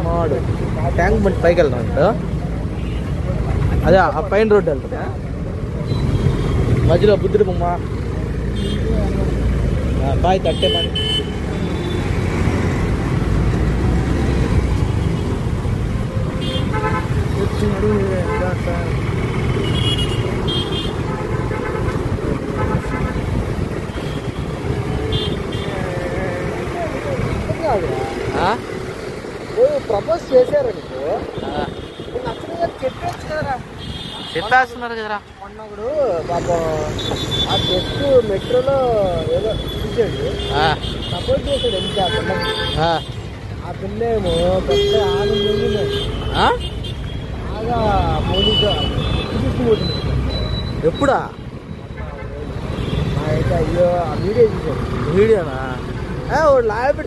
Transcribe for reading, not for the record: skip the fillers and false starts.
మాడు ట్యాంక్ బండి పైకి వెళ్దాం ఇప్పుడు. అదే ఆ పైన రోడ్డు వెళ్తా మధ్యలో బుద్ధుడి బొమ్మ బాయ్ కట్టే మని ప్రపోజ్ చేశారు నీకు చెప్పేచ్చు కదరా. చెప్పేస్తున్నారు కదరా. మొన్నప్పుడు పాపం ఆ చెట్టు మెట్రోలో ఏదో చూసాడు సపోర్ట్ చేశాడు. ఎంత ఆ పిల్ల ఏమో పెద్ద ఆనందంగా బాగా మౌలిగా తీసుకుపోతుంది. ఎప్పుడా అయితే అయ్యో ఆ వీడియో చూసాడు. వీడియోనా లాభ